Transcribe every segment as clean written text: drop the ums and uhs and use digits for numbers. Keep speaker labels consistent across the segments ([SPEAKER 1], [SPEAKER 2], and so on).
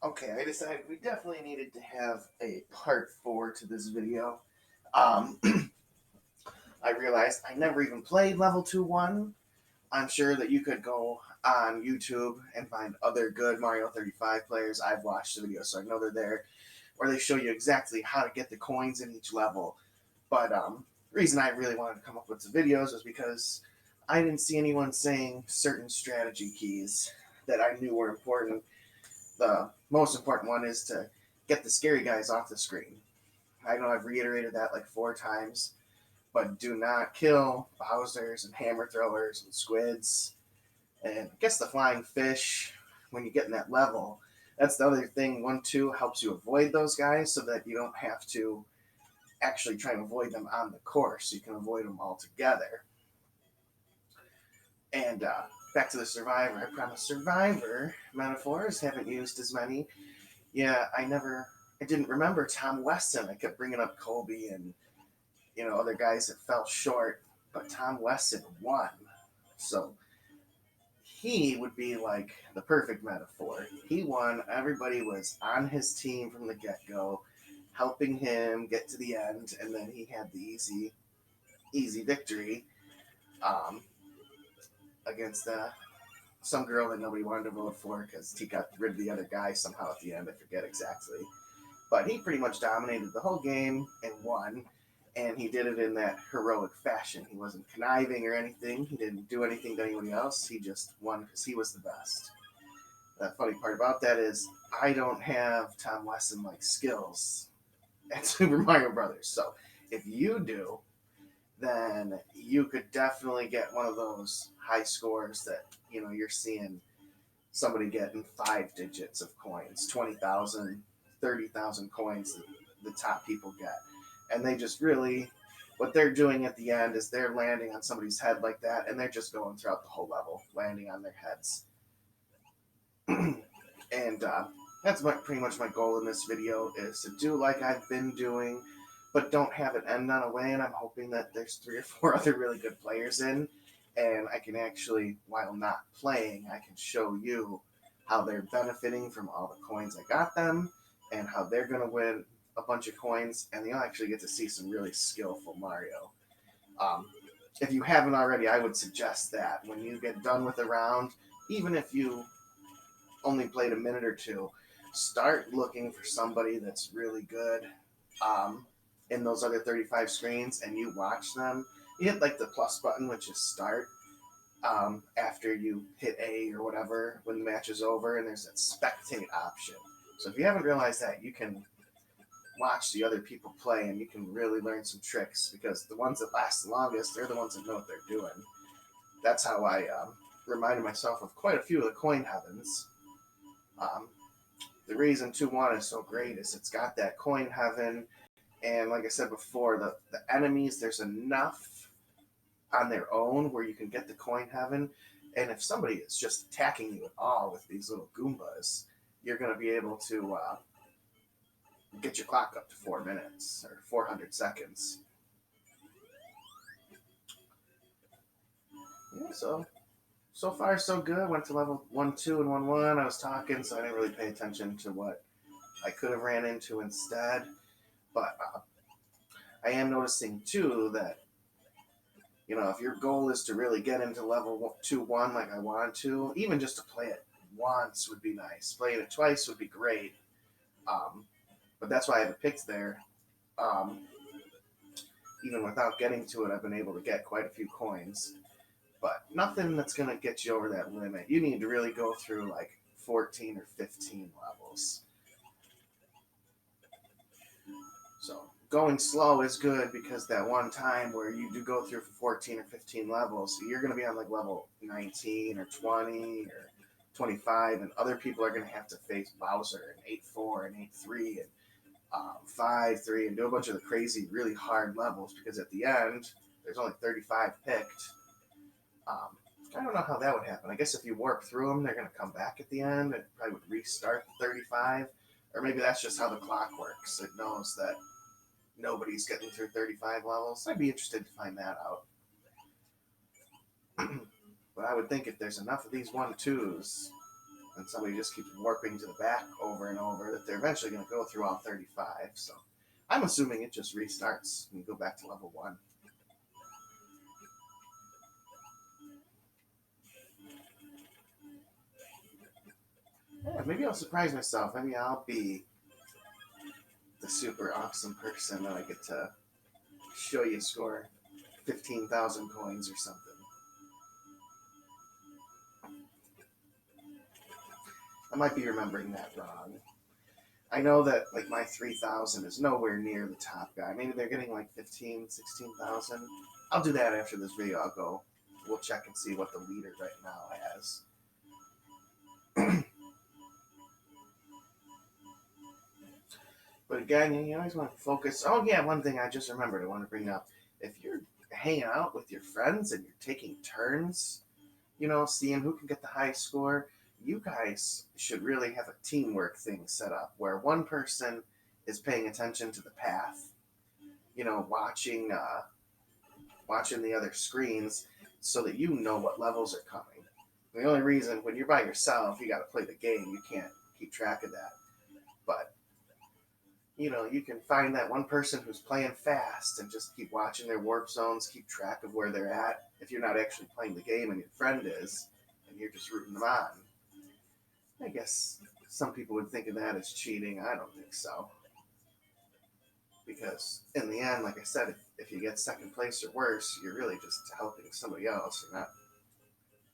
[SPEAKER 1] Okay, I decided we definitely needed to have a part 4 to this video. Um, I realized I never even played level 2-1. I'm sure that you could go on YouTube and find other good Mario 35 players. I've watched the videos, so I know they're there, where they show you exactly how to get the coins in each level. But the reason I really wanted to come up with the videos was because I didn't see anyone saying certain strategy keys that I knew were important. The most important one is to get the scary guys off the screen. I know I've reiterated that like 4 times, but do not kill Bowsers and hammer throwers and squids. And I guess the flying fish, when you get in that level, that's the other thing. 1-2 helps you avoid those guys so that you don't have to actually try and avoid them on the course. You can avoid them altogether. And back to the Survivor. I promise Survivor metaphors. Haven't used as many. Yeah, I didn't remember Tom Weston. I kept bringing up Kobe and, other guys that fell short, but Tom Weston won. So he would be like the perfect metaphor. He won. Everybody was on his team from the get go, helping him get to the end, and then he had the easy victory um, against some girl that nobody wanted to vote for because he got rid of the other guy somehow at the end. I forget exactly. But he pretty much dominated the whole game and won. And he did it in that heroic fashion. He wasn't conniving or anything. He didn't do anything to anybody else. He just won because he was the best. The funny part about that is I don't have Tom Wesson like skills at Super Mario Brothers. So if you do, then you could definitely get one of those high scores that you're seeing somebody getting 5 digits of coins, 20,000, 30,000 coins that the top people get. And they just really, what they're doing at the end is they're landing on somebody's head like that, and they're just going throughout the whole level, landing on their heads. And that's pretty much my goal in this video, is to do like I've been doing, but don't have it end on a way. And I'm hoping that there's 3 or 4 other really good players in, and I can actually, while not playing, I can show you how they're benefiting from all the coins I got them, and how they're going to win a bunch of coins, and you'll actually get to see some really skillful Mario. If you haven't already, I would suggest that when you get done with a round, even if you only played a minute or two, start looking for somebody that's really good in those other 35 screens, and you watch them. You hit like the plus button, which is start, after you hit A or whatever when the match is over, and there's that spectate option. So if you haven't realized that, you can watch the other people play, and you can really learn some tricks, because the ones that last the longest, they're the ones that know what they're doing. That's how I reminded myself of quite a few of the coin heavens. The reason 2-1 is so great is it's got that coin heaven, and like I said before, the enemies, there's enough on their own where you can get the coin heaven, and if somebody is just attacking you at all with these little Goombas, you're going to be able to get your clock up to 4 minutes or 400 seconds. Yeah, so far so good. Went to level 1-2 and 1-1. I was talking, so I didn't really pay attention to what I could have ran into instead. But I am noticing too that if your goal is to really get into level 2-1 like I want to, even just to play it once would be nice. Playing it twice would be great. But that's why I have it picked there. Even without getting to it, I've been able to get quite a few coins. But nothing that's going to get you over that limit. You need to really go through like 14 or 15 levels. So going slow is good, because that one time where you do go through 14 or 15 levels, you're going to be on like level 19 or 20 or 25, and other people are going to have to face Bowser and 8-4 and 8-3 and 5-3 and do a bunch of the crazy, really hard levels, because at the end, there's only 35 picked. I don't know how that would happen. I guess if you warp through them, they're going to come back at the end and probably would restart the 35. Or maybe that's just how the clock works. It knows that nobody's getting through 35 levels. I'd be interested to find that out. But I would think if there's enough of these 1-2s, and somebody just keeps warping to the back over and over, that they're eventually going to go through all 35. So I'm assuming it just restarts and you go back to level 1. Yeah, maybe I'll surprise myself. Maybe I'll be the super awesome person that I get to show you score 15,000 coins or something. I might be remembering that wrong. I know that like my 3,000 is nowhere near the top guy. Maybe they're getting like 15, 16,000. I'll do that after this video. We'll check and see what the leader right now has. But again, you always want to focus. Oh yeah, one thing I just remembered I want to bring up. If you're hanging out with your friends and you're taking turns, seeing who can get the high score, you guys should really have a teamwork thing set up where one person is paying attention to the path, watching the other screens so that you know what levels are coming. The only reason when you're by yourself, you got to play the game. You can't keep track of that. But you can find that one person who's playing fast and just keep watching their warp zones, keep track of where they're at. If you're not actually playing the game and your friend is, and you're just rooting them on. I guess some people would think of that as cheating. I don't think so. Because in the end, like I said, if you get second place or worse, you're really just helping somebody else. You're not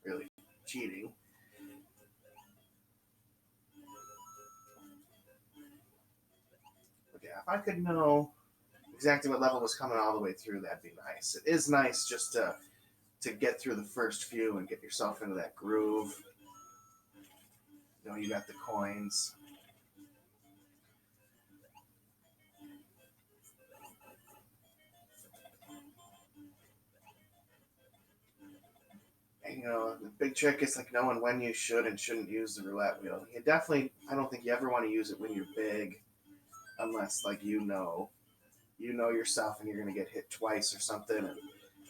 [SPEAKER 1] really cheating. But yeah, if I could know exactly what level was coming all the way through, that'd be nice. It is nice just to get through the first few and get yourself into that groove. You got the coins. And, the big trick is like knowing when you should and shouldn't use the roulette wheel. I don't think you ever want to use it when you're big, unless like you know yourself and you're going to get hit twice or something, and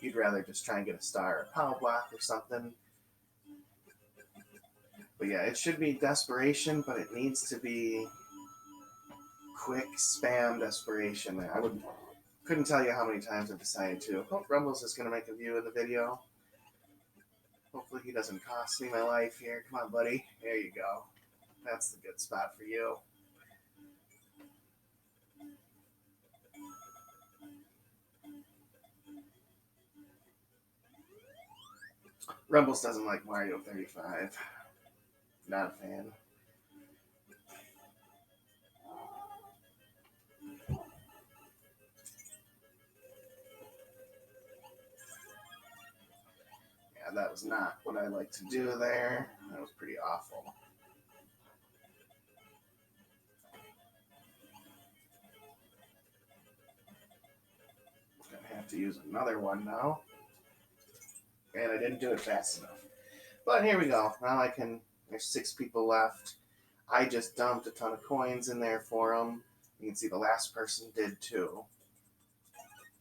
[SPEAKER 1] you'd rather just try and get a star or a power block or something. But yeah, it should be desperation, but it needs to be quick spam desperation. Couldn't tell you how many times I've decided to. Hope Rumbles is going to make a view of the video. Hopefully he doesn't cost me my life here. Come on, buddy. There you go. That's the good spot for you. Rumbles doesn't like Mario 35. Not a fan. Yeah, that was not what I like to do there. That was pretty awful. Gonna have to use another one now. And I didn't do it fast enough. But here we go. Now there's 6 people left. I just dumped a ton of coins in there for them. You can see the last person did too.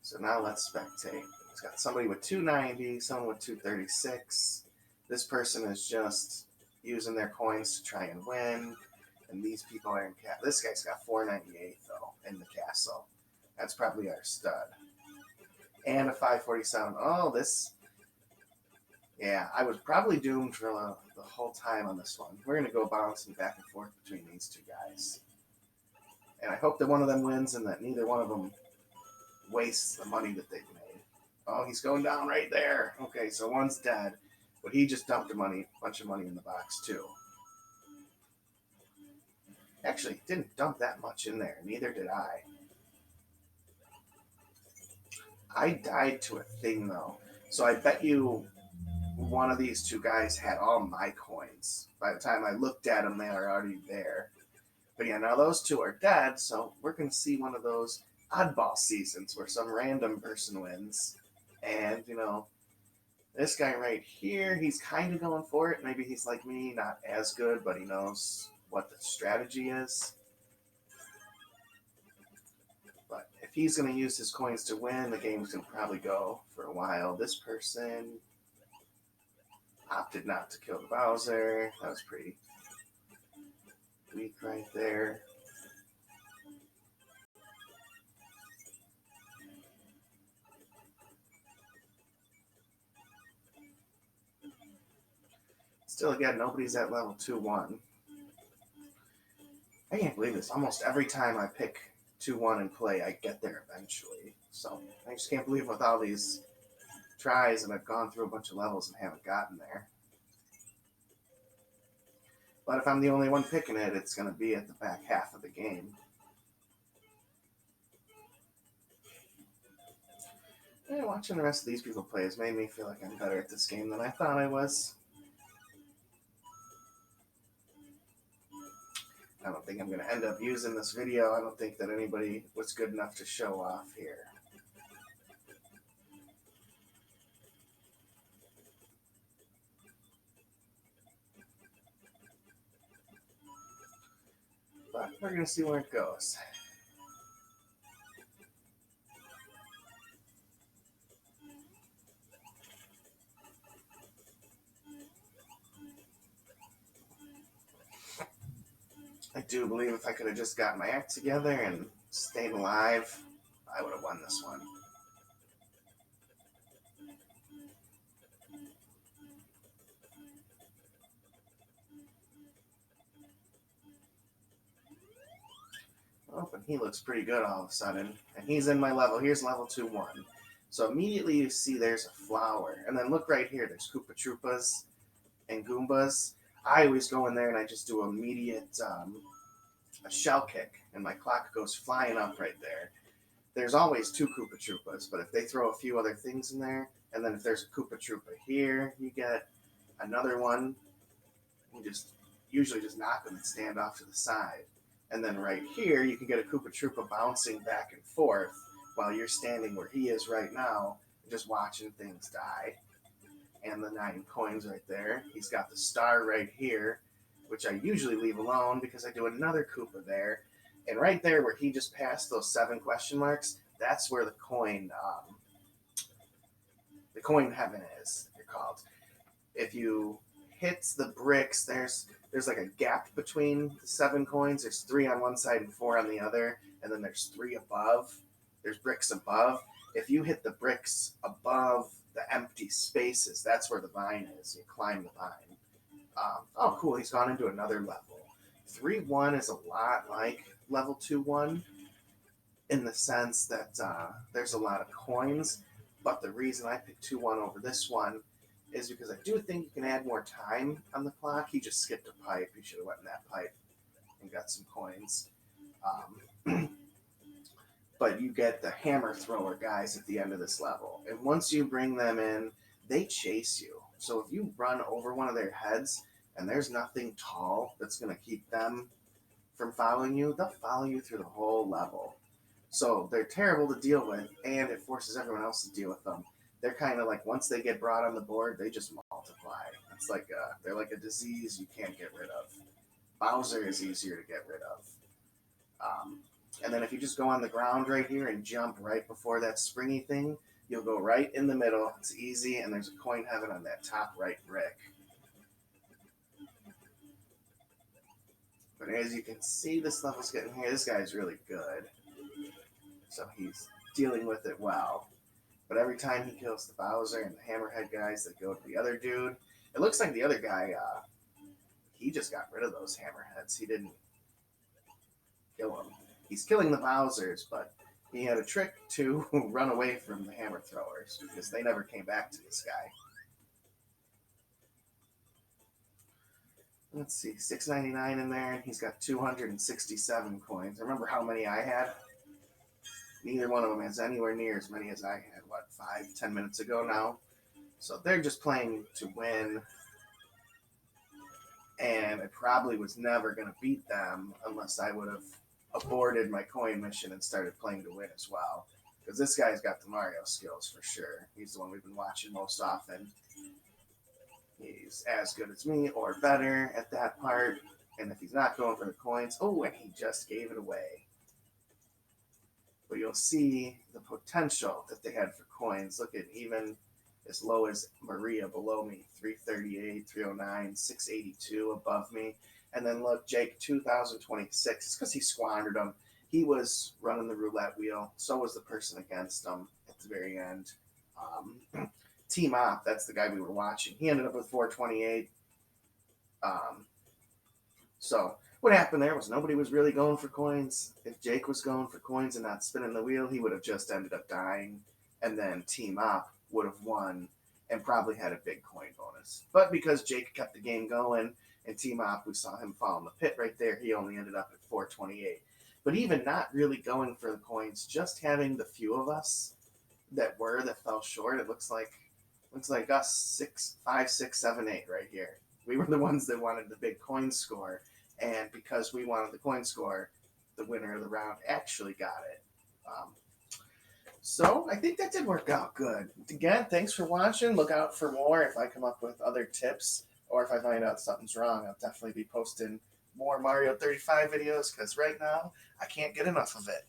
[SPEAKER 1] So now let's spectate. It's got somebody with 290, someone with 236. This person is just using their coins to try and win. And these people are in castle. This guy's got 498 though in the castle. That's probably our stud. And a 547. Oh, this. Yeah, I was probably doomed for the whole time on this one. We're going to go bouncing back and forth between these two guys. And I hope that one of them wins and that neither one of them wastes the money that they've made. Oh, he's going down right there. Okay, so one's dead. But he just dumped a bunch of money in the box, too. Actually, didn't dump that much in there. Neither did I. I died to a thing, though. So I bet you one of these two guys had all my coins. By the time I looked at them, they were already there. But yeah, now those two are dead, so we're going to see one of those oddball seasons where some random person wins. And, this guy right here, he's kind of going for it. Maybe he's like me, not as good, but he knows what the strategy is. But if he's going to use his coins to win, the game's going to probably go for a while. This person opted not to kill the Bowser. That was pretty Weak right there. Still, again, nobody's at level 2-1. I can't believe this. Almost every time I pick 2-1 and play, I get there eventually. So I just can't believe with all these tries and I've gone through a bunch of levels and haven't gotten there. But if I'm the only one picking it, it's going to be at the back half of the game. Yeah, watching the rest of these people play has made me feel like I'm better at this game than I thought I was. I don't think I'm going to end up using this video. I don't think that anybody was good enough to show off here. But we're going to see where it goes. I do believe if I could have just got my act together and stayed alive, I would have won this one. Oh, and he looks pretty good all of a sudden. And he's in my level. Here's level 2-1. So immediately you see there's a flower. And then look right here. There's Koopa Troopas and Goombas. I always go in there and I just do immediate a shell kick. And my clock goes flying up right there. There's always 2 Koopa Troopas. But if they throw a few other things in there, and then if there's a Koopa Troopa here, you get another one. You just usually just knock them and stand off to the side. And then right here, you can get a Koopa Troopa bouncing back and forth while you're standing where he is right now, just watching things die. And the 9 coins right there. He's got the star right here, which I usually leave alone because I do another Koopa there. And right there where he just passed those 7 question marks, that's where the coin heaven is, they're called. If you hit the bricks, there's like a gap between the 7 coins. There's 3 on one side and 4 on the other, and then there's 3 above. There's bricks above. If you hit the bricks above the empty spaces, that's where the vine is. You climb the vine. Oh, cool. He's gone into another level. 3-1 is a lot like level 2-1 in the sense that there's a lot of coins, but the reason I picked 2-1 over this one is because I do think you can add more time on the clock. He just skipped a pipe. He should have went in that pipe and got some coins. But you get the hammer thrower guys at the end of this level. And once you bring them in, they chase you. So if you run over one of their heads and there's nothing tall that's going to keep them from following you, they'll follow you through the whole level. So they're terrible to deal with, and it forces everyone else to deal with them. They're kind of like, once they get brought on the board, they just multiply. It's like they're like a disease you can't get rid of. Bowser is easier to get rid of. And then if you just go on the ground right here and jump right before that springy thing, you'll go right in the middle. It's easy, and there's a coin heaven on that top right brick. But as you can see, this level's getting here. This guy's really good. So he's dealing with it well. But every time he kills the Bowser and the Hammerhead guys that go to the other dude, it looks like the other guy, he just got rid of those Hammerheads. He didn't kill them. He's killing the Bowsers, but he had a trick to run away from the hammer throwers because they never came back to this guy. Let's see, $6.99 in there, and he's got 267 coins. Remember how many I had? Neither one of them has anywhere near as many as I had, 5-10 minutes ago now? So they're just playing to win, and I probably was never going to beat them unless I would have aborted my coin mission and started playing to win as well. Because this guy's got the Mario skills for sure. He's the one we've been watching most often. He's as good as me or better at that part. And if he's not going for the coins, oh, and he just gave it away. But you'll see the potential that they had for coins. Look at even as low as Maria below me, 338, 309, 682 above me. And then look, Jake 2026. It's because he squandered them. He was running the roulette wheel. So was the person against him at the very end. Team Op, that's the guy we were watching. He ended up with 428. Um, so what happened there was nobody was really going for coins. If Jake was going for coins and not spinning the wheel, he would have just ended up dying. And then Team Op would have won and probably had a big coin bonus. But because Jake kept the game going and Team Op, we saw him fall in the pit right there, he only ended up at 428. But even not really going for the coins, just having the few of us that fell short, it looks like us 6, 5, 6, 7, 8 right here. We were the ones that wanted the big coin score, and because we wanted the coin score, the winner of the round actually got it. So I think that did work out good. Again, thanks for watching. Look out for more. If I come up with other tips or if I find out something's wrong, I'll definitely be posting more Mario 35 videos because right now I can't get enough of it.